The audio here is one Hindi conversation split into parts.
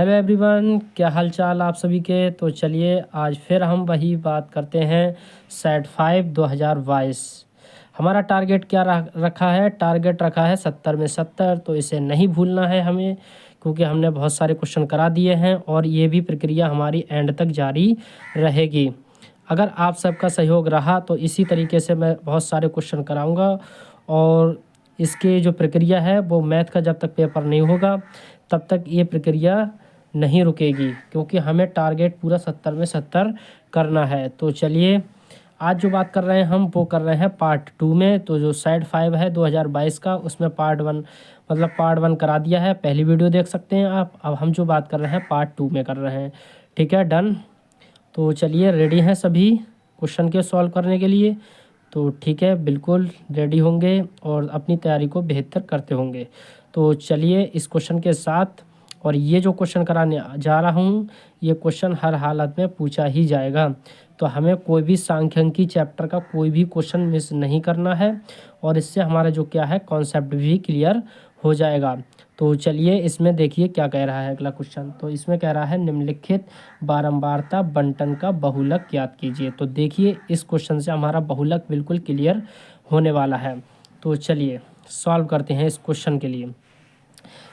हेलो एवरीवन, क्या हाल चाल आप सभी के। तो चलिए आज फिर हम वही बात करते हैं। सेट 5 2022 हमारा टारगेट क्या रखा है। टारगेट रखा है 70 में 70। तो इसे नहीं भूलना है हमें, क्योंकि हमने बहुत सारे क्वेश्चन करा दिए हैं और ये भी प्रक्रिया हमारी एंड तक जारी रहेगी। अगर आप सबका सहयोग रहा तो इसी तरीके से मैं बहुत सारे क्वेश्चन कराऊंगा। और इसकी जो प्रक्रिया है वो मैथ का जब तक पेपर नहीं होगा तब तक ये प्रक्रिया नहीं रुकेगी, क्योंकि हमें टारगेट पूरा 70 में 70 करना है। तो चलिए आज जो बात कर रहे हैं हम वो कर रहे हैं पार्ट 2 में। तो जो साइड 5 है 2022 का, उसमें पार्ट 1 मतलब पार्ट 1 करा दिया है, पहली वीडियो देख सकते हैं आप। अब हम जो बात कर रहे हैं पार्ट 2 में कर रहे हैं। ठीक है, डन। तो चलिए रेडी हैं सभी क्वेश्चन के सॉल्व करने के लिए। तो ठीक है, बिल्कुल रेडी होंगे और अपनी तैयारी को बेहतर करते होंगे। तो चलिए इस क्वेश्चन के साथ, और ये जो क्वेश्चन कराने जा रहा हूँ ये क्वेश्चन हर हालत में पूछा ही जाएगा। तो हमें कोई भी सांख्यिकी चैप्टर का कोई भी क्वेश्चन मिस नहीं करना है, और इससे हमारा जो क्या है कॉन्सेप्ट भी क्लियर हो जाएगा। तो चलिए इसमें देखिए क्या कह रहा है अगला क्वेश्चन। तो इसमें कह रहा है निम्नलिखित बारंबारता बंटन का बहुलक ज्ञात कीजिए। तो देखिए इस क्वेश्चन से हमारा बहुलक बिल्कुल क्लियर होने वाला है। तो चलिए सॉल्व करते हैं इस क्वेश्चन के लिए।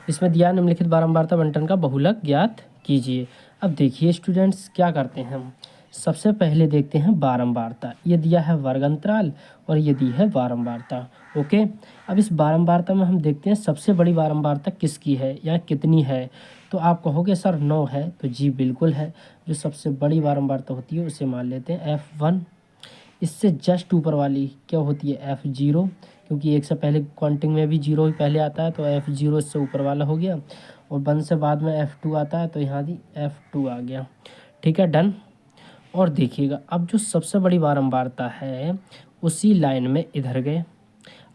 इसमें दिया निम्नलिखित बारंबारता बंटन का बहुलक ज्ञात कीजिए। अब देखिए स्टूडेंट्स क्या करते हैं हम। सबसे पहले देखते हैं बारंबारता। ये दिया है वर्ग अंतराल और ये दी है बारंबारता। ओके, अब इस बारंबारता में हम देखते हैं सबसे बड़ी बारंबारता किसकी है या कितनी है। तो आप कहोगे सर 9 है, तो जी बिल्कुल है। जो सबसे बड़ी बारंबारता होती है उसे मान लेते हैं F1। इससे जस्ट ऊपर वाली क्या होती है F0, क्योंकि एक से पहले काउंटिंग में भी 0 ही पहले आता है, तो F0 इससे ऊपर वाला हो गया। और 1 से बाद में F2 आता है, तो यहाँ भी F2 आ गया। ठीक है, डन। और देखिएगा अब जो सबसे बड़ी बारंबारता है उसी लाइन में इधर गए।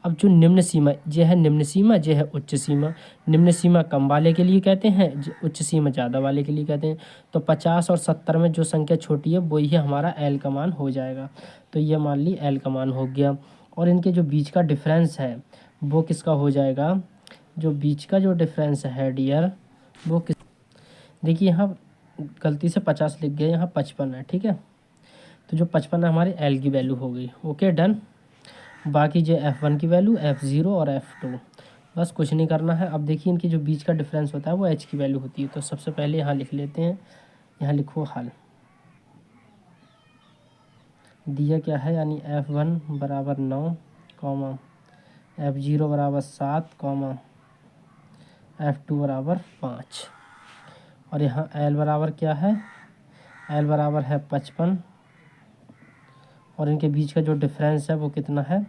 अब जो निम्न सीमा, ये है निम्न सीमा, ये है उच्च सीमा। निम्न सीमा कम वाले के लिए कहते हैं, उच्च सीमा ज़्यादा वाले के लिए कहते हैं। तो 50 और 70 में जो संख्या छोटी है वही हमारा एल का मान हो जाएगा। तो ये मान ली एल का मान हो गया। और इनके जो बीच का डिफरेंस है वो किसका हो जाएगा। जो बीच का जो डिफरेंस है डियर वो किस, देखिए यहाँ गलती से 50 लिख गए, यहाँ 55 है। ठीक है, तो जो 55 है हमारी एल की वैल्यू हो गई। Okay, done. बाकी जो F1 की वैल्यू F0 और F2, बस कुछ नहीं करना है। अब देखिए इनके जो बीच का डिफरेंस होता है वो H की वैल्यू होती है। तो सबसे पहले यहाँ लिख लेते हैं, यहाँ लिखो हल। दिया क्या है, यानी F1 बराबर 9, F0 बराबर 7, F2 बराबर 5। और यहाँ L बराबर क्या है, L बराबर है 55। और इनके बीच का जो डिफरेंस है वो कितना है,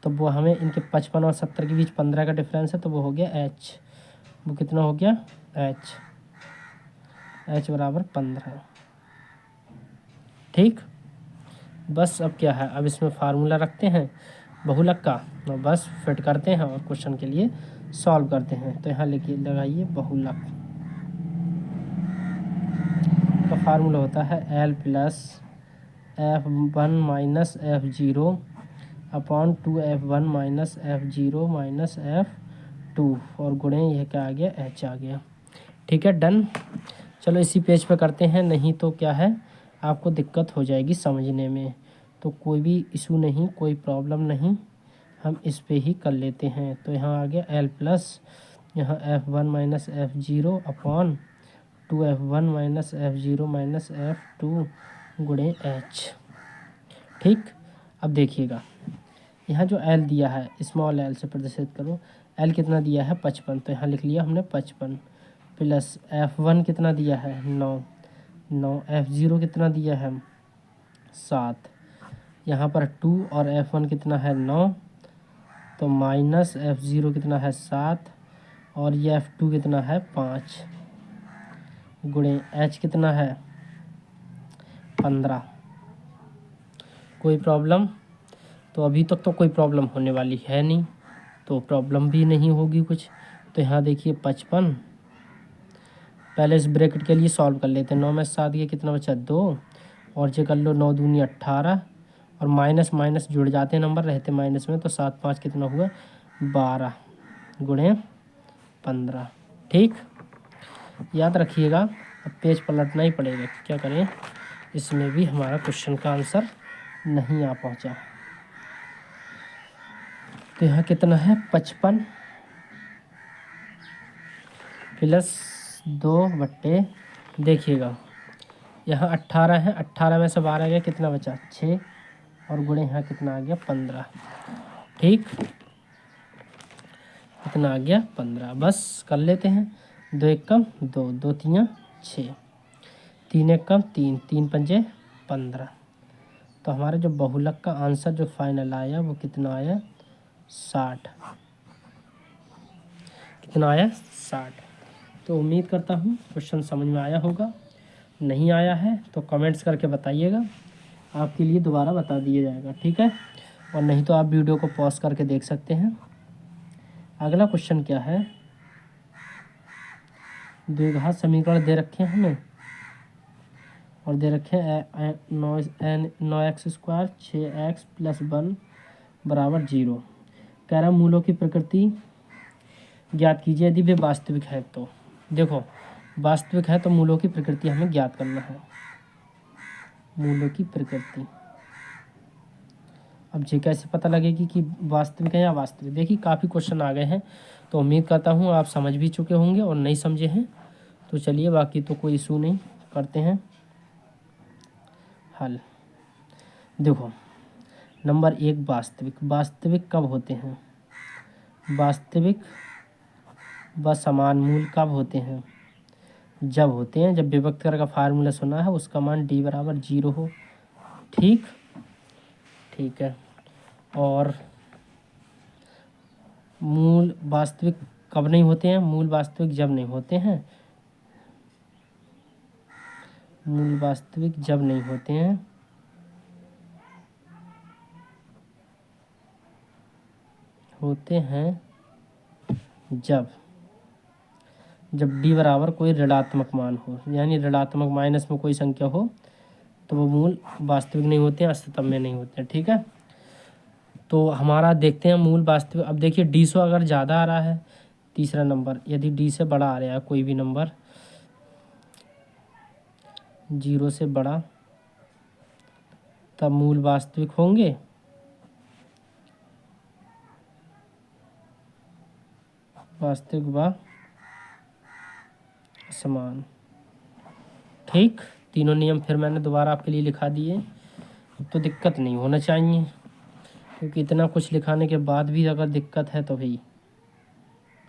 तो वो हमें इनके 55 और 70 के बीच 15 का डिफरेंस है, तो वो हो गया H। वो कितना हो गया H बराबर 15। ठीक, बस अब क्या है, अब इसमें फार्मूला रखते हैं बहुलक का और बस फिट करते हैं और क्वेश्चन के लिए सॉल्व करते हैं। तो यहाँ लिखिए, लगाइए बहुलक का फार्मूला होता है L plus F1 minus F0 upon 2F1 minus F0 minus F2 और गुणे यह क्या आ गया, H आ गया। ठीक है, डन। चलो इसी पेज पे करते हैं, नहीं तो क्या है आपको दिक्कत हो जाएगी समझने में। तो कोई भी इशू नहीं, कोई प्रॉब्लम नहीं, हम इस पे ही कर लेते हैं। तो यहाँ आ गया L प्लस यहाँ F1 minus F0 upon 2F1 minus F0 minus F2 गुणे H। ठीक, अब देखिएगा यहाँ जो L दिया है स्मॉल l से प्रदर्शित करो। L कितना दिया है 55, तो यहाँ लिख लिया हमने 55 प्लस F1 कितना दिया है 9, F0 कितना दिया है 7, यहाँ पर 2 और F1 कितना है 9, तो माइनस F0 कितना है 7 और ये F2 कितना है 5 गुणे H कितना है 15। कोई प्रॉब्लम, तो अभी तक तो कोई प्रॉब्लम होने वाली है नहीं, तो प्रॉब्लम भी नहीं होगी कुछ। तो यहाँ देखिए 55, पहले इस ब्रैकेट के लिए सॉल्व कर लेते हैं। 9 में 7 ये कितना बचा 2, और जो कर लो 9 दूनी 18, और माइनस माइनस जुड़ जाते हैं नंबर रहते माइनस में, तो 7 5 कितना हुआ 12 गुणे 15। ठीक, याद रखिएगा। अब पेज पलटना ही पड़ेगा, क्या करें, इसमें भी हमारा क्वेश्चन का आंसर नहीं आ पहुंचा। तो यहाँ कितना है 55 प्लस 2 देखिएगा यहाँ 18 है, 18 में से 12 गया, कितना बचा 6 और गुणे यहाँ कितना आ गया 15। ठीक, कितना आ गया 15। बस कर लेते हैं, 2 एक कम 2, 2 3 6, 3 एक कम 3, 3 पंजे 15। तो हमारा जो बहुलक का आंसर जो फाइनल आया वो कितना आया 60। कितना आया 60। तो उम्मीद करता हूँ क्वेश्चन समझ में आया होगा। नहीं आया है तो कमेंट्स करके बताइएगा, आपके लिए दोबारा बता दिया जाएगा। ठीक है, और नहीं तो आप वीडियो को पॉज करके देख सकते हैं। अगला क्वेश्चन क्या है, द्विघात समीकरण दे रखे हैं हमें और दे रखे हैं 9x² 6x + 1 = 0। कह रहा मूलों की प्रकृति ज्ञात कीजिए यदि वे वास्तविक है। तो देखो वास्तविक है तो मूलों की प्रकृति हमें ज्ञात करना है। मूलों की प्रकृति, अब ये कैसे पता लगेगी कि वास्तविक है या वास्तविक। देखिए काफ़ी क्वेश्चन आ गए हैं, तो उम्मीद करता हूँ आप समझ भी चुके होंगे और नहीं समझे हैं तो चलिए, बाकी तो कोई इशू नहीं, करते हैं हल। देखो नंबर 1 वास्तविक। वास्तविक कब होते हैं, वास्तविक व समान मूल कब होते हैं, जब होते हैं जब विभक्त कर का फार्मूला सुना है उसका मान d = 0 हो। ठीक, ठीक है। और मूल वास्तविक कब नहीं होते हैं, मूल वास्तविक जब नहीं होते हैं, मूल वास्तविक जब नहीं होते हैं, होते हैं जब d बराबर कोई ऋणात्मक मान हो, यानी ऋणात्मक माइनस में कोई संख्या हो तो वो मूल वास्तविक नहीं होते हैं, अस्तित्व में नहीं होते हैं। ठीक है, तो हमारा देखते हैं मूल वास्तविक। अब देखिए d से अगर ज़्यादा आ रहा है तीसरा नंबर, यदि d से बड़ा आ रहा है कोई भी नंबर 0 से बड़ा, तब मूल वास्तविक होंगे। वास्तविक व समान। ठीक, तीनों नियम फिर मैंने दोबारा आपके लिए लिखा दिए, तो दिक्कत नहीं होना चाहिए, क्योंकि इतना कुछ लिखाने के बाद भी अगर दिक्कत है तो भाई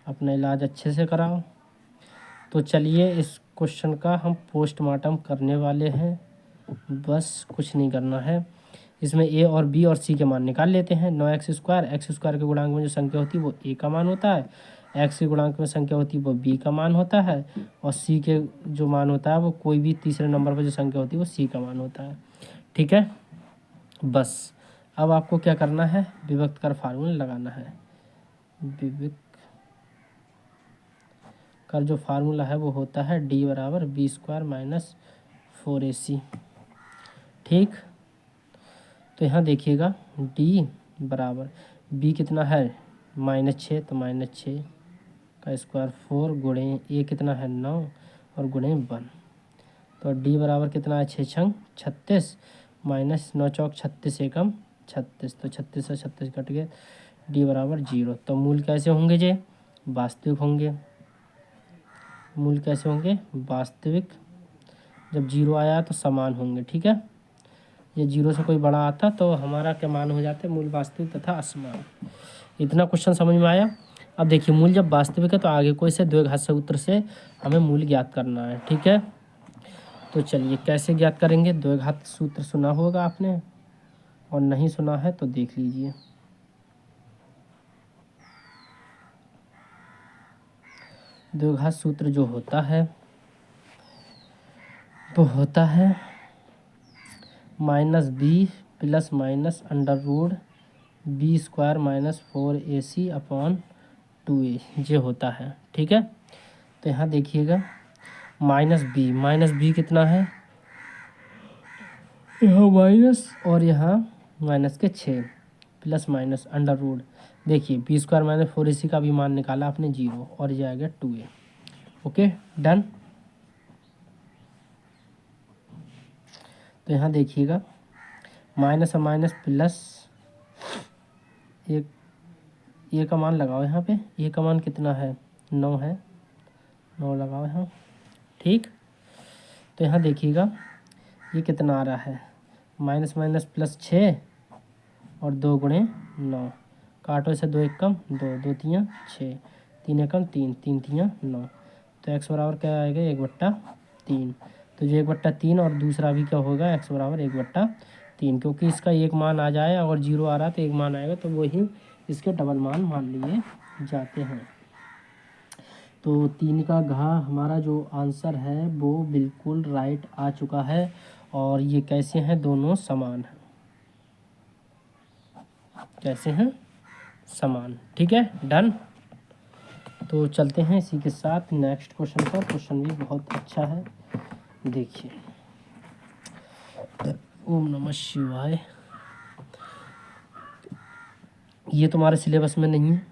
अपना इलाज अच्छे से कराओ। तो चलिए इस क्वेश्चन का हम पोस्टमार्टम करने वाले हैं, बस कुछ नहीं करना है। इसमें a और b और c के मान निकाल लेते हैं। 9x² x² के गुणांक में जो संख्या होती है वो a का मान होता है, x के गुणांक में संख्या होती है वो b का मान होता है, और c के जो मान होता है वो कोई भी तीसरे नंबर पर जो संख्या होती है वो c का मान होता है। ठीक है, बस अब आपको क्या करना है, विभक्त कर फार्मूला लगाना है। विभक्त कर जो फार्मूला है वो होता है d = b² - 4ac। ठीक, तो यहाँ देखिएगा d बराबर b कितना है -6, तो -6 का स्क्वायर 4 गुणे a कितना है 9 और गुणे 1, तो d बराबर कितना है 6 छंग 36 -9 चौक 36 एकम 36, तो 36 से 36 कट गए, d = 0। तो मूल कैसे होंगे जे, वास्तविक होंगे। मूल कैसे होंगे, वास्तविक। जब 0 आया तो समान होंगे। ठीक है, ये 0 से कोई बड़ा आता तो हमारा क्या मान हो जाते, मूल वास्तविक तथा असमान। इतना क्वेश्चन समझ में आया। अब देखिए मूल जब वास्तविक है तो आगे कोई से द्विघात सूत्र से हमें मूल ज्ञात करना है। ठीक है, तो चलिए कैसे ज्ञात करेंगे। द्विघात सूत्र सुना होगा आपने, और नहीं सुना है तो देख लीजिए। द्विघात सूत्र जो होता है वो होता है -b + -√b² - 4ac/2a, ये होता है। ठीक है, तो यहाँ देखिएगा -b कितना है, यहाँ माइनस और यहाँ -6 + √, देखिए b² - 4ac का भी मान निकाला आपने 0 और ये आ गया 2a। Okay done. तो यहाँ देखिएगा माइनस और माइनस प्लस, एक ए का मान लगाओ यहाँ पे, ए का मान कितना है 9 है, 9 लगाओ यहाँ। ठीक, तो यहाँ देखिएगा ये कितना आ रहा है, माइनस माइनस प्लस 6 और 2 गुणे 9, काटो इसे, 2 एक कम 2, 2 तियाँ 6, 3 एकम 3, 3 तियाँ 9। तो एक्स बराबर क्या आएगा 1/3। तो जो 1/3 और दूसरा भी क्या होगा एक्स बराबर 1/3, क्योंकि इसका एक मान आ जाए और 0 आ रहा तो एक मान आएगा, तो वही इसके डबल मान लिए जाते हैं। तो 3 का घा हमारा जो आंसर है वो बिल्कुल राइट आ चुका है, और ये कैसे हैं, दोनों समान हैं, कैसे हैं, समान। ठीक है, डन। तो चलते हैं इसी के साथ नेक्स्ट क्वेश्चन पर। क्वेश्चन भी बहुत अच्छा है, देखिए। ओम नमः शिवाय। ये तुम्हारे सिलेबस में नहीं है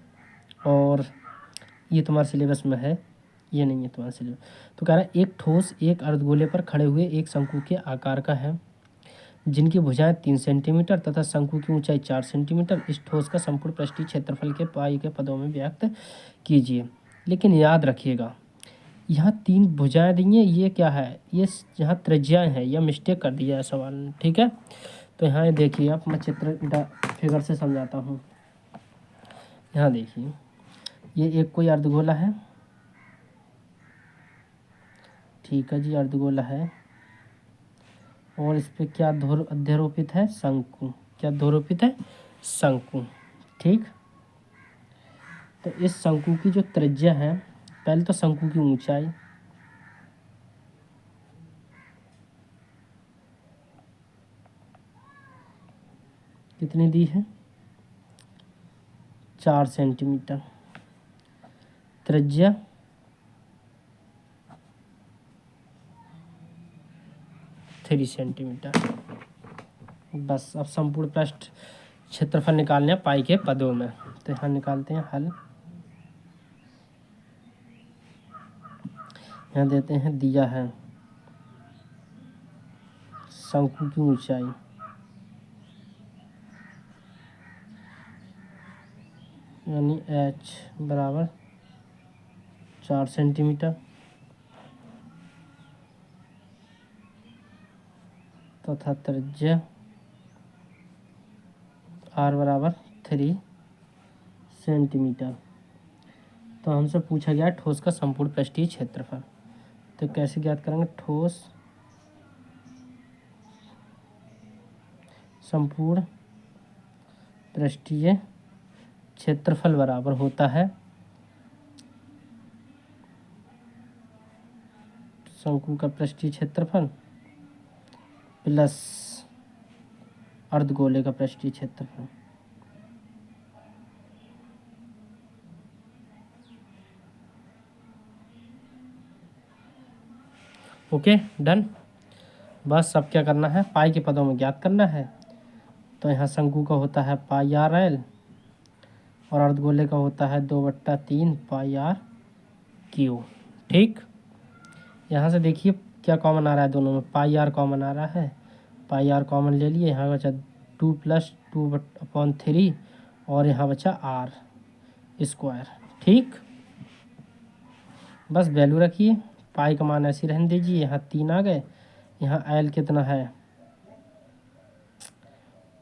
और ये तुम्हारे सिलेबस में है, ये नहीं है तुम्हारे सिलेबस। तो कह रहा है एक ठोस एक अर्धगोले पर खड़े हुए एक शंकु के आकार का है, जिनकी भुजाएं 3 सेंटीमीटर तथा शंकु की ऊंचाई 4 सेंटीमीटर। इस ठोस का संपूर्ण पृष्ठीय क्षेत्रफल के पाई के पदों में व्यक्त कीजिए। लेकिन याद रखिएगा यहाँ 3 भुजाएं दी हैं, ये क्या है, ये यहाँ त्रिज्याएं हैं, यह मिस्टेक कर दिया है सवाल ने। ठीक है, तो यहाँ देखिए, आप मैं चित्र फिगर से समझाता हूँ। यहाँ देखिए, ये एक कोई अर्धगोला है, ठीक है जी, अर्धगोला है, और इस पे क्या अध्यारोपित है, शंकु। क्या अध्यारोपित है, शंकु। ठीक, तो इस शंकु की जो त्रिज्या है, पहले तो शंकु की ऊंचाई, कितनी दी है 4 सेंटीमीटर, त्रिज्या 3 सेंटीमीटर। बस अब संपूर्ण पृष्ठ क्षेत्रफल निकालने हैं पाई के पदों में। तो यहाँ निकालते हैं हल। यहाँ देते हैं, दिया है शंकु की ऊंचाई यानी h बराबर 4 सेंटीमीटर तथा त्रिज्या r बराबर 3 सेंटीमीटर। तो हमसे पूछा गया ठोस का संपूर्ण पृष्ठीय क्षेत्रफल। तो कैसे ज्ञात करेंगे, ठोस संपूर्ण पृष्ठीय क्षेत्रफल बराबर होता है शंकु का पृष्ठीय क्षेत्रफल प्लस अर्धगोले का पृष्ठीय क्षेत्रफल। Okay, done. बस अब क्या करना है, पाई के पदों में ज्ञात करना है। तो यहाँ शंकु का होता है पाई आर एल और अर्धगोले का होता है 2/3 पाई आर क्यू। ठीक, यहाँ से देखिए क्या कॉमन आ रहा है, दोनों में पाई आर कॉमन आ रहा है, पाई आर कॉमन ले लिए, यहाँ बचा 2 + 2/3 और यहाँ बचा आर स्क्वायर। ठीक, बस वैल्यू रखिए, पाई का मान ऐसे रहने दीजिए। यहाँ 3 आ गए, यहाँ एल कितना है,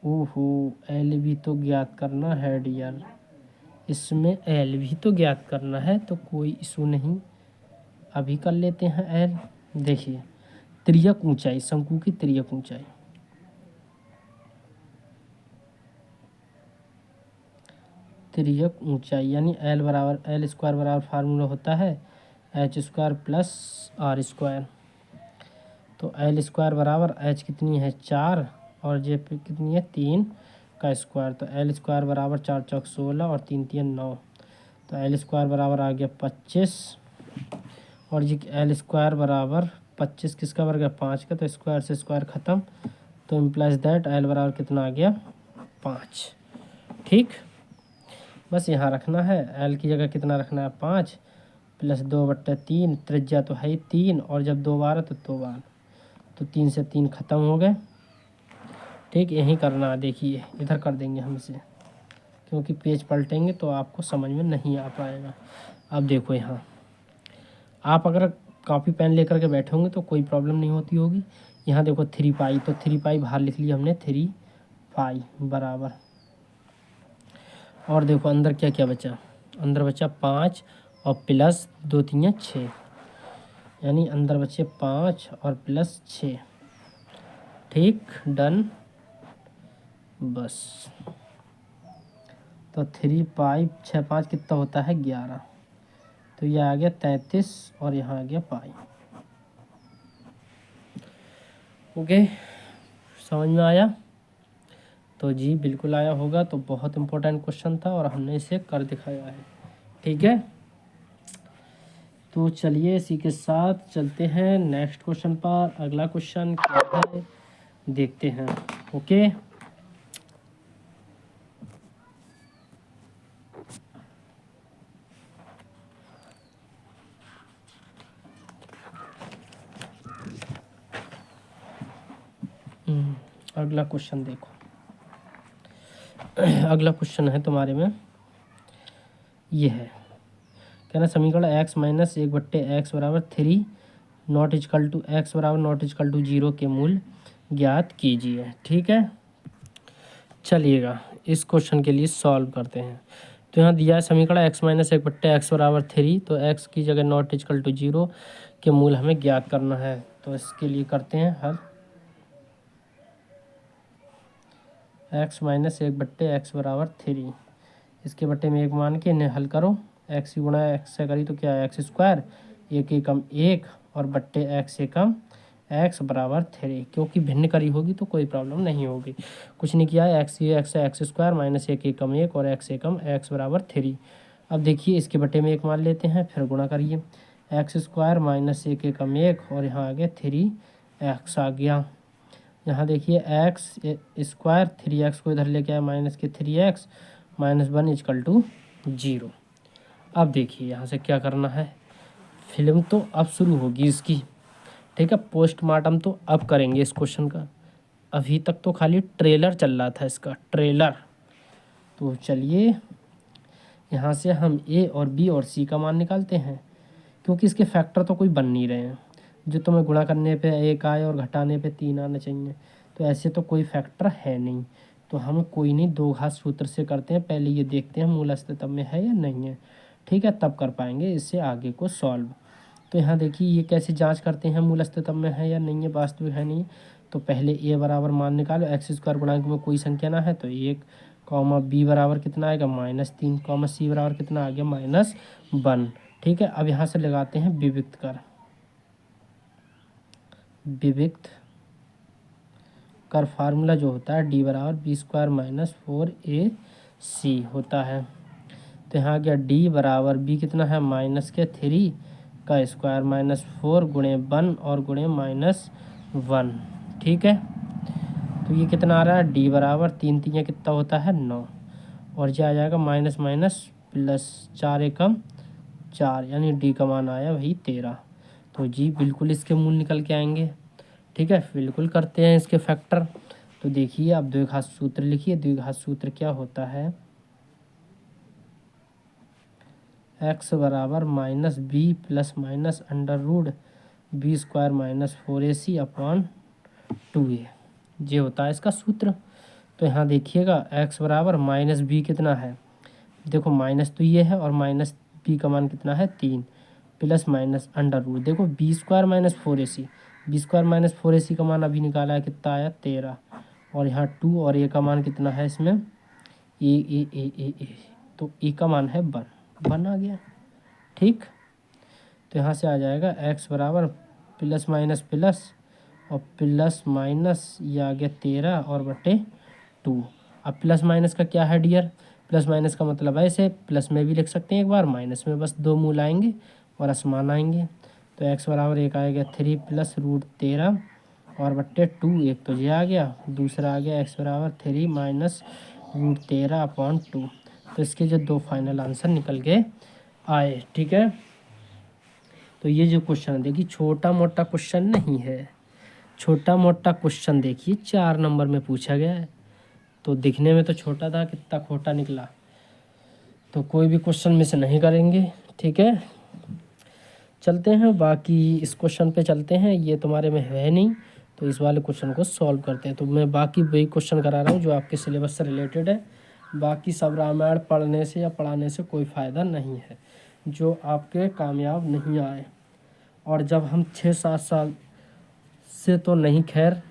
ओहो एल भी तो ज्ञात करना है डियर, इसमें एल भी तो ज्ञात करना है, तो कोई इशू नहीं, अभी कर लेते हैं एल। देखिए तिर्यक ऊंचाई, शंकु की तिर्यक ऊंचाई, तिर्यक ऊंचाई यानी एल बराबर एल स्क्वायर बराबर फार्मूला होता है H square plus R square. तो एल स्क्वायर बराबर एच कितनी है 4 और जे पे कितनी है 3 का स्क्वायर। तो एल स्क्वायर बराबर 4 × 4 = 16 और 3 × 3 = 9। तो एल स्क्वायर बराबर आ गया 25 और ये एल स्क्वायर बराबर 25 किसका वर्ग है 5 का, तो स्क्वायर से स्क्वायर ख़त्म, तो इम्प्लाइज दैट एल बराबर कितना आ गया 5। ठीक, बस यहाँ रखना है, एल की जगह कितना रखना है 5 + 2/3, त्रिज्या तो है ही 3 और जब 2 बार है तो 2 बार, तो 3 से 3 ख़त्म हो गए। ठीक, यही करना है। देखिए इधर कर देंगे हम इसे, क्योंकि पेज पलटेंगे तो आपको समझ में नहीं आ पाएगा। अब देखो यहाँ आप अगर कॉपी पेन लेकर के बैठे होंगे तो कोई प्रॉब्लम नहीं होती होगी। यहाँ देखो 3 पाई, तो 3 पाई बाहर लिख लिया हमने, 3 पाई बराबर, और देखो अंदर क्या क्या बचा, अंदर बचा 5 और प्लस 2 3 6, यानी अंदर बचे 5 और प्लस 6। ठीक, डन। बस, तो 3 पाई 6 5 कितना होता है 11, तो ये आ गया 33 और यहाँ आ गया पाई। ओके, समझ में आया? तो जी बिल्कुल आया होगा, तो बहुत इम्पोर्टेंट क्वेश्चन था और हमने इसे कर दिखाया है। ठीक है, तो चलिए इसी के साथ चलते हैं नेक्स्ट क्वेश्चन पर। अगला क्वेश्चन क्या है देखते हैं। ओके, अगला क्वेश्चन देखो। अगला क्वेश्चन है तुम्हारे में, ये है कहना समीकरण x माइनस 1/x बराबर 3 नॉट इजकल टू x बराबर नॉट इजकल टू 0 के मूल ज्ञात कीजिए। ठीक है, चलिएगा इस क्वेश्चन के लिए सॉल्व करते हैं। तो यहाँ दिया है समीकरण x माइनस 1/x बराबर 3, तो x की जगह नॉट इजकल टू 0 के मूल हमें ज्ञात करना है। तो इसके लिए करते हैं हल। x माइनस 1/x बराबर 3, इसके बट्टे में 1 मान के इन्हें हल करो। x गुणा x से करी तो क्या है x स्क्वायर, 1 एकम 1 और बट्टे x एकम x बराबर 3, क्योंकि भिन्न करी होगी तो कोई प्रॉब्लम नहीं होगी। कुछ नहीं किया है, x स्क्वायर माइनस 1 एकम 1 और x एकम x बराबर 3। अब देखिए इसके बट्टे में 1 मान लेते हैं, फिर गुणा करिए। x स्क्वायर माइनस 1 एकम 1 और यहाँ आ गया 3x आ गया। यहाँ देखिए एक्स स्क्वायर 3x को इधर लेके आए माइनस के 3x माइनस 1 इजकल टू 0। अब देखिए यहाँ से क्या करना है, फिल्म तो अब शुरू होगी इसकी। ठीक है, पोस्टमार्टम तो अब करेंगे इस क्वेश्चन का, अभी तक तो खाली ट्रेलर चल रहा था इसका, ट्रेलर। तो चलिए यहाँ से हम a और b और c का मान निकालते हैं, क्योंकि इसके फैक्टर तो कोई बन नहीं रहे हैं। जो तुम्हें गुणा करने पे 1 आए और घटाने पे 3 आना चाहिए, तो ऐसे तो कोई फैक्टर है नहीं। तो हम कोई नहीं, दो घात सूत्र से करते हैं। पहले ये देखते हैं मूल अस्तित्व में है या नहीं है। ठीक है, तब कर पाएंगे इससे आगे को सॉल्व। तो यहाँ देखिए ये कैसे जांच करते हैं मूल अस्तित्व में है या नहीं है, वास्तविक है नहीं। तो पहले a बराबर मान निकालो, एक्स स्क्वायर गुणांक में कोई संख्या ना है तो 1, कॉमा b बराबर कितना आएगा -3, कॉमा c बराबर कितना आ गया -1। ठीक है, अब यहाँ से लगाते हैं विविक्त कर। विविक्त कर फार्मूला जो होता है d बराबर b स्क्वायर माइनस 4ac होता है। तो यहाँ गया d बराबर b कितना है -3 का स्क्वायर माइनस 4 गुणे 1 और गुणे -1। ठीक है, तो ये कितना आ रहा है d बराबर 3 3 कितना होता है 9, और ये आ जाएगा माइनस माइनस प्लस 4 एकम 4, यानी d का मान आया वही 13। तो जी बिल्कुल इसके मूल निकल के आएंगे। ठीक है, बिल्कुल करते हैं इसके फैक्टर। तो देखिए अब द्विघात सूत्र लिखिए। द्विघात सूत्र क्या होता है, x बराबर -b plus minus under root b square minus 4ac upon 2a, ये होता है इसका सूत्र। तो यहाँ देखिएगा x बराबर -b कितना है, देखो माइनस तो ये है और माइनस b का मान कितना है 3, प्लस माइनस अंडर रूट, देखो b square minus 4ac, b square minus 4ac का मान अभी निकाला है कितना आया 13, और यहाँ 2 और a का मान कितना है इसमें ए, तो a का मान है 1 आ गया। ठीक, तो यहाँ से आ जाएगा x बराबर प्लस माइनस प्लस और प्लस माइनस, ये आ गया 13 और बटे 2। अब प्लस माइनस का क्या है डियर, प्लस माइनस का मतलब है इसे प्लस में भी लिख सकते हैं एक बार, माइनस में बस 2 मूल आएंगे और असमान आएंगे। तो x बराबर एक आएगा 3 प्लस रूट 13 और बट्टे 2, एक तो ये आ गया, दूसरा आ गया x बराबर 3 माइनस रूट 13 अपॉन 2। तो इसके जो 2 फाइनल आंसर निकल के आए। ठीक है, तो ये जो क्वेश्चन है देखिए छोटा मोटा क्वेश्चन नहीं है, छोटा मोटा क्वेश्चन देखिए 4 नंबर में पूछा गया है, तो दिखने में तो छोटा था, कितना खोटा निकला। तो कोई भी क्वेश्चन मिस नहीं करेंगे, ठीक है। चलते हैं बाकी इस क्वेश्चन पे चलते हैं, ये तुम्हारे में है नहीं तो इस वाले क्वेश्चन को सॉल्व करते हैं। तो मैं बाकी वही क्वेश्चन करा रहा हूँ जो आपके सिलेबस से रिलेटेड है। बाकी सब रामायण पढ़ने से या पढ़ाने से कोई फ़ायदा नहीं है जो आपके कामयाब नहीं आए। और जब हम 6-7 साल से तो नहीं, खैर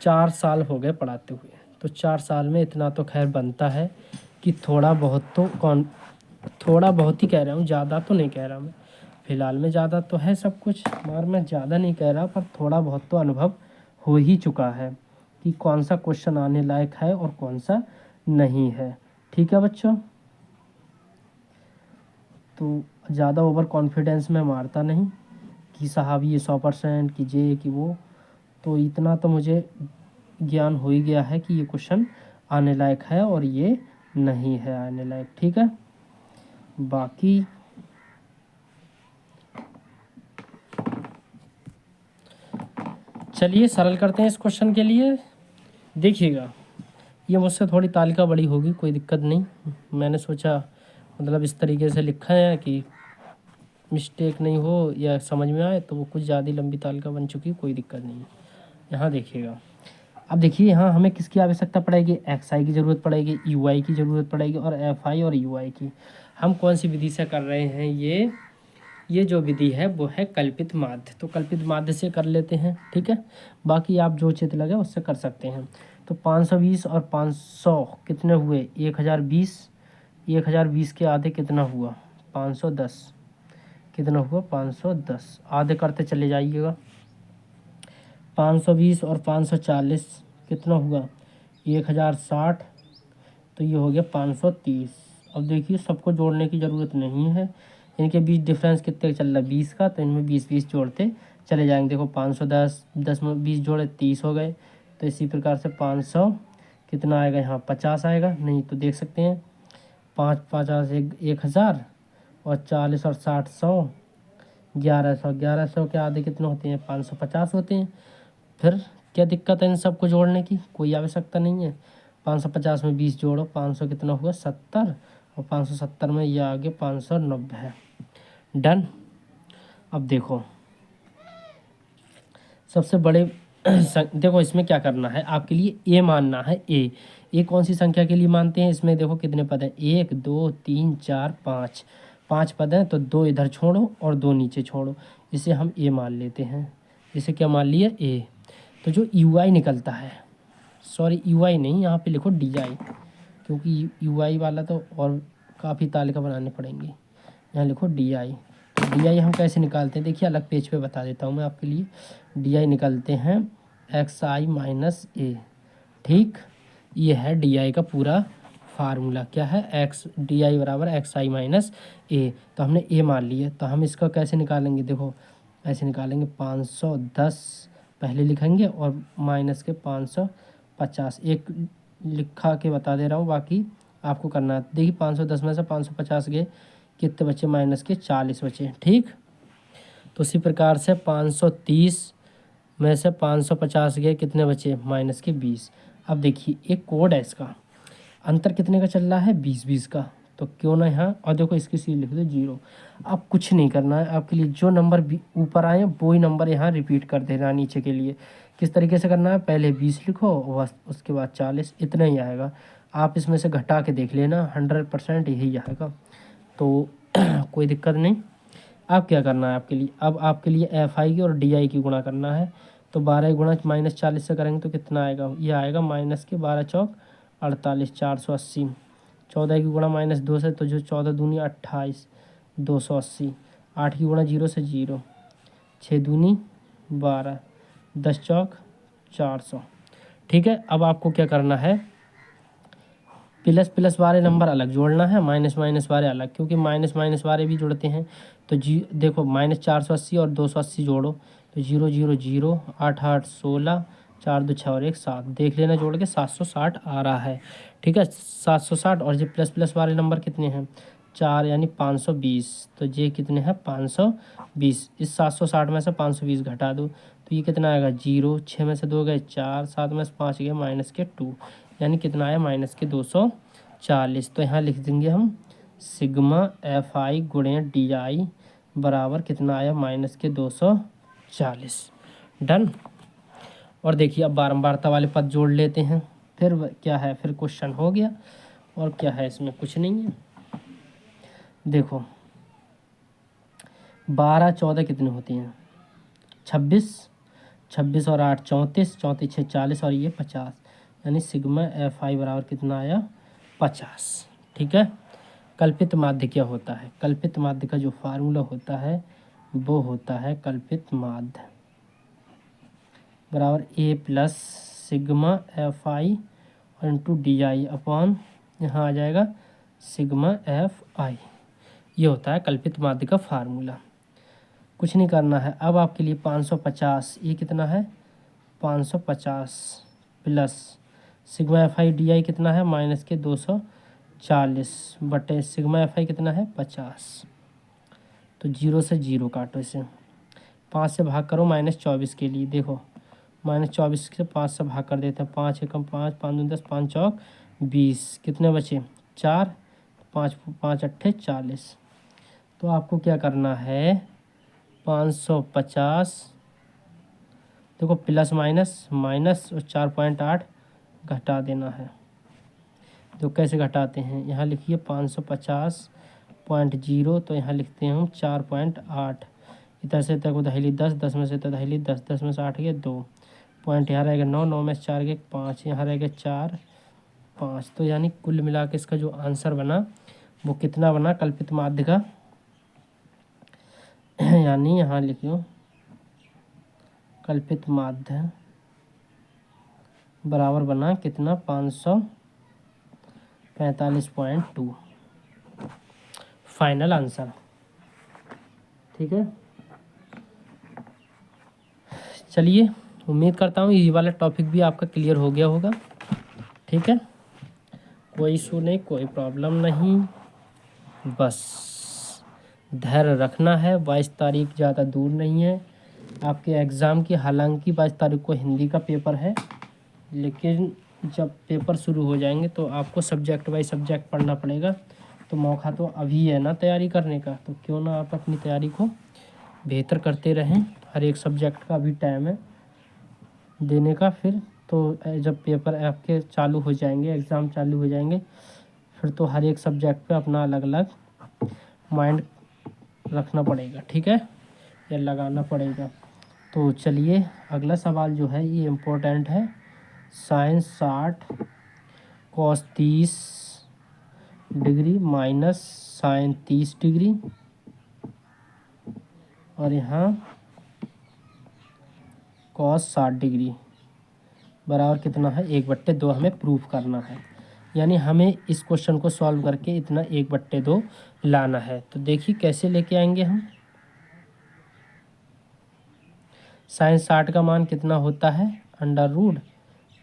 4 साल हो गए पढ़ाते हुए, तो 4 साल में इतना तो खैर बनता है कि थोड़ा बहुत ही कह रहा हूँ, ज़्यादा तो नहीं कह रहा मैं। फ़िलहाल में ज़्यादा तो है सब कुछ, मगर मैं ज़्यादा नहीं कह रहा, पर थोड़ा बहुत तो अनुभव हो ही चुका है कि कौन सा क्वेश्चन आने लायक है और कौन सा नहीं है। ठीक है बच्चों, तो ज़्यादा ओवर कॉन्फिडेंस में मारता नहीं कि साहब ये 100% कि जे कि वो, तो इतना तो मुझे ज्ञान हो ही गया है कि ये क्वेश्चन आने लायक है और ये नहीं है आने लायक। ठीक है, बाकी चलिए सरल करते हैं इस क्वेश्चन के लिए। देखिएगा, ये मुझसे थोड़ी तालिका बड़ी होगी, कोई दिक्कत नहीं। मैंने सोचा मतलब इस तरीके से लिखा है कि मिस्टेक नहीं हो या समझ में आए, तो वो कुछ ज़्यादा लंबी तालिका बन चुकी, कोई दिक्कत नहीं है। यहाँ देखिएगा, अब देखिए यहाँ हमें किसकी आवश्यकता पड़ेगी, एक्स आई की ज़रूरत पड़ेगी, यू आई की ज़रूरत पड़ेगी और एफ आई और यू आई की। हम कौन सी विधि से कर रहे हैं, ये जो विधि है वो है कल्पित माध्य। तो कल्पित माध्य से कर लेते हैं, ठीक है। बाकी आप जो चित लगे उससे कर सकते हैं। तो 520 और 500 कितने हुए, 1020। 1020 के आधे कितना हुआ, 510। कितना हुआ, 510। आधे करते चले जाइएगा। 520 और 540 कितना हुआ, 1060। तो ये हो गया 530। अब देखिए सबको जोड़ने की ज़रूरत नहीं है, इनके बीच डिफरेंस कितने चल रहा है, 20 का, तो इनमें 20-20 जोड़ते चले जाएंगे। देखो 510, 10 में 20 जोड़े 30 हो गए। तो इसी प्रकार से 500 कितना आएगा, यहाँ 50 आएगा, नहीं तो देख सकते हैं 5-50 1000 और 40 और 60 100, 1100 के आधे कितने होते हैं, 550 होते हैं। फिर क्या दिक्कत है इन सबको जोड़ने की, कोई आवश्यकता नहीं है। 550 में 20 जोड़ो, 500 कितना हुआ, 70, और 570 में ये आगे 590 है। डन। अब देखो सबसे बड़े देखो इसमें क्या करना है, आपके लिए ए मानना है। ए कौन सी संख्या के लिए मानते हैं, इसमें देखो कितने पद हैं, 1 2 3 4 5, 5 पद हैं, तो 2 इधर छोड़ो और 2 नीचे छोड़ो, इसे हम ए मान लेते हैं। इसे क्या मान लिया, ए। तो जो यू आई निकलता है, सॉरी यू आई नहीं, यहाँ पे लिखो डी आई, क्योंकि यू आई वाला तो और काफ़ी तालिका बनाने पड़ेंगे। यहाँ लिखो डी आई। तो डी आई हम कैसे निकालते हैं, देखिए अलग पेज पे बता देता हूँ मैं आपके लिए। डी आई निकालते हैं एक्स आई माइनस ए, ठीक। ये है डी आई का पूरा फार्मूला, क्या है, एक्स डी आई बराबर एक्स आई माइनस ए। तो हमने ए मान लिया, तो हम इसका कैसे निकालेंगे, देखो ऐसे निकालेंगे, 510 पहले लिखेंगे और माइनस के 550, एक लिखा के बता दे रहा हूँ, बाकी आपको करना है। देखिए 510 में से 550 गए, कितने बचे, माइनस के 40 बचे, ठीक। तो उसी प्रकार से 530 में से 550 गए, कितने बचे, माइनस के 20। अब देखिए एक कोड है, इसका अंतर कितने का चल रहा है, 20-20 का, तो क्यों ना यहाँ, और देखो इसकी सी लिख दो 0। अब कुछ नहीं करना है आपके लिए, जो नंबर ऊपर आए वो ही नंबर यहाँ रिपीट कर देना नीचे के लिए। किस तरीके से करना है, पहले 20 लिखो और उसके बाद 40, इतना ही आएगा। आप इसमें से घटा के देख लेना, 100% यही आएगा, तो कोई दिक्कत नहीं। अब क्या करना है आपके लिए, अब आपके लिए एफ आई की और डी आई की गुणा करना है। तो 12 गुणा -40 से करेंगे तो कितना आएगा, ये आएगा माइनस के 12 चौक 48, 480। 14 की गुणा -2 से, तो जो 14 दूनी 28, 280। 8 की गुणा 0 से 0, 6 दूनी 12, 10 चौक 400। ठीक है, अब आपको क्या करना है, प्लस प्लस वाले नंबर अलग जोड़ना है, माइनस माइनस वाले अलग, क्योंकि माइनस माइनस वाले भी जुड़ते हैं। तो देखो -480 और 280 जोड़ो, तो 0 0 0, 8 8 16, 4 2 6 और 1 7, देख लेना जोड़ के 760 आ रहा है। ठीक है, 760। और जो प्लस प्लस वाले नंबर कितने हैं, 4 यानी 520। तो ये कितने हैं 520। इस 760 में से 520 घटा दो तो ये कितना आएगा 0। 6 में से 2 गए 4, 7 में से 5 गए -2 यानी कितना आया -240। तो यहाँ लिख देंगे हम सिग्मा FI गुणे DI बराबर कितना आया -240। डन। और देखिए अब बारंबारता वाले पद जोड़ लेते हैं। फिर क्या है, फिर क्वेश्चन हो गया। और क्या है, इसमें कुछ नहीं है। देखो 12 14 कितनी होती हैं 26। 26 और 8 34, 34 6 40 और ये 50 यानी सिग्मा FI बराबर कितना आया 50। ठीक है। कल्पित माध्य क्या होता है? कल्पित माध्य का जो फार्मूला होता है वो होता है कल्पित माध्य बराबर A plus sigma FI into DI upon यहाँ आ जाएगा सिग्मा FI। ये होता है कल्पित माध्य का फार्मूला। कुछ नहीं करना है। अब आपके लिए 550, ये कितना है 550 प्लस सिग्मा FI DI कितना है -240 बटे सिग्मा FI कितना है 50। तो 0 से 0 काटो इसे। 5 से भाग करो -24 के लिए। देखो -24 से 5 से भाग कर देते हैं। 5 एकम 5, 5 दूनी 10, 5 चौक 20। कितने बचे 4, 5 5 अट्ठे 40। तो आपको क्या करना है 550 देखो प्लस माइनस माइनस और 4.8 घटा देना है। तो कैसे घटाते हैं, यहाँ लिखिए 550.0 तो यहाँ लिखते हैं हम 4.8। इधर से तक दहली 10, 10 में से दहली 10, 10 में से 8 गए 2 पॉइंट, यहाँ रहेगा 9, 9 में से 4 गए 5, यहाँ रहेगा 4 5। तो यानी कुल मिला के इसका जो आंसर बना वो कितना बना कल्पित माध्य का यानी यहाँ लिखियो कल्पित माध्य बराबर बना कितना 545.2 फाइनल आंसर। ठीक है। चलिए उम्मीद करता हूँ ये वाला टॉपिक भी आपका क्लियर हो गया होगा। ठीक है, कोई इशू नहीं, कोई प्रॉब्लम नहीं, बस धैर्य रखना है। 22 तारीख ज़्यादा दूर नहीं है आपके एग्ज़ाम की। हालांकि 22 तारीख को हिंदी का पेपर है, लेकिन जब पेपर शुरू हो जाएंगे तो आपको सब्जेक्ट बाई सब्जेक्ट पढ़ना पड़ेगा। तो मौका तो अभी है ना तैयारी करने का, तो क्यों ना आप अपनी तैयारी को बेहतर करते रहें। हर एक सब्जेक्ट का अभी टाइम है देने का। फिर तो जब पेपर आपके चालू हो जाएंगे, एग्ज़ाम चालू हो जाएंगे, फिर तो हर एक सब्जेक्ट पे अपना अलग अलग माइंड रखना पड़ेगा। ठीक है, या लगाना पड़ेगा। तो चलिए अगला सवाल जो है ये इम्पोर्टेंट है। Sine 60 cos 30 degree minus sine 30 degree और यहाँ cos 60 डिग्री बराबर कितना है 1/2 हमें प्रूफ करना है। यानी हमें इस क्वेश्चन को सॉल्व करके इतना 1/2 लाना है। तो देखिए कैसे लेके आएंगे हम। साइन 60 का मान कितना होता है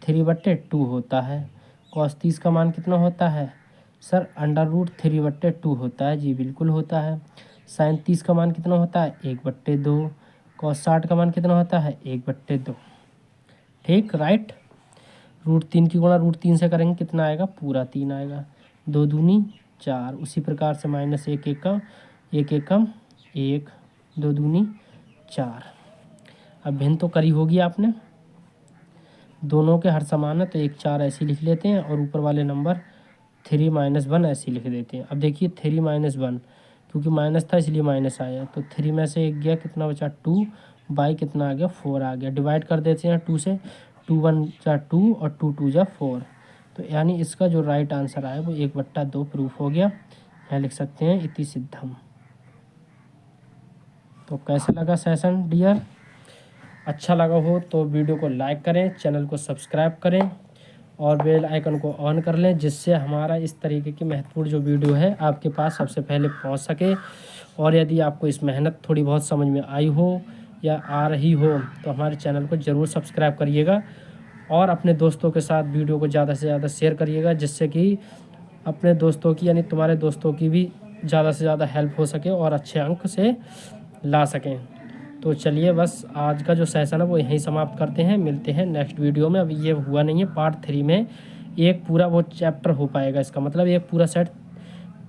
√3/2 होता है। cos 30 का मान कितना होता है सर √3/2 होता है। जी बिल्कुल होता है। साइन 30 का मान कितना होता है 1/2। cos 60 का मान कितना होता है 1/2। ठीक राइट। √3 की गुणा √3 से करेंगे कितना आएगा पूरा 3 आएगा। 2 दूनी 4। उसी प्रकार से -1 एकम 1 एकम 1 2 दूनी 4। अब भिन्न तो करी होगी आपने, दोनों के हर समान है तो 1 4 ऐसे लिख लेते हैं और ऊपर वाले नंबर 3 - 1 ऐसे लिख देते हैं। अब देखिए 3 - 1 क्योंकि माइनस था इसलिए माइनस आया, तो 3 में से 1 गया कितना बचा 2 बाई कितना आ गया 4 आ गया। डिवाइड कर देते हैं 2 से, 2 1 जा 2 और 2 2 जा 4। तो यानी इसका जो राइट आंसर आया वो 1/2 प्रूफ हो गया। यहाँ लिख सकते हैं इति सिद्धम। तो कैसा लगा सेशन डियर? अच्छा लगा हो तो वीडियो को लाइक करें, चैनल को सब्सक्राइब करें और बेल आइकन को ऑन कर लें, जिससे हमारा इस तरीके की महत्वपूर्ण जो वीडियो है आपके पास सबसे पहले पहुंच सके। और यदि आपको इस मेहनत थोड़ी बहुत समझ में आई हो या आ रही हो तो हमारे चैनल को ज़रूर सब्सक्राइब करिएगा और अपने दोस्तों के साथ वीडियो को ज़्यादा से ज़्यादा शेयर करिएगा, जिससे कि अपने दोस्तों की यानी तुम्हारे दोस्तों की भी ज़्यादा से ज़्यादा हेल्प हो सके और अच्छे अंक से ला सकें। तो चलिए बस आज का जो सेशन है वो यहीं समाप्त करते हैं, मिलते हैं नेक्स्ट वीडियो में। अभी ये हुआ नहीं है, पार्ट 3 में एक पूरा वो चैप्टर हो पाएगा, इसका मतलब एक पूरा सेट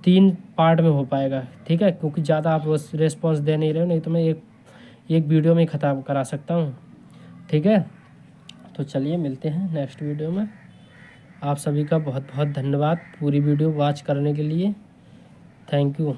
3 पार्ट में हो पाएगा, ठीक है, क्योंकि ज़्यादा आप रिस्पॉन्स दे नहीं रहे हो, नहीं तो मैं एक वीडियो में ही ख़त्म करा सकता हूँ, ठीक है। तो चलिए मिलते हैं नेक्स्ट वीडियो में। आप सभी का बहुत बहुत धन्यवाद पूरी वीडियो वॉच करने के लिए। Thank you.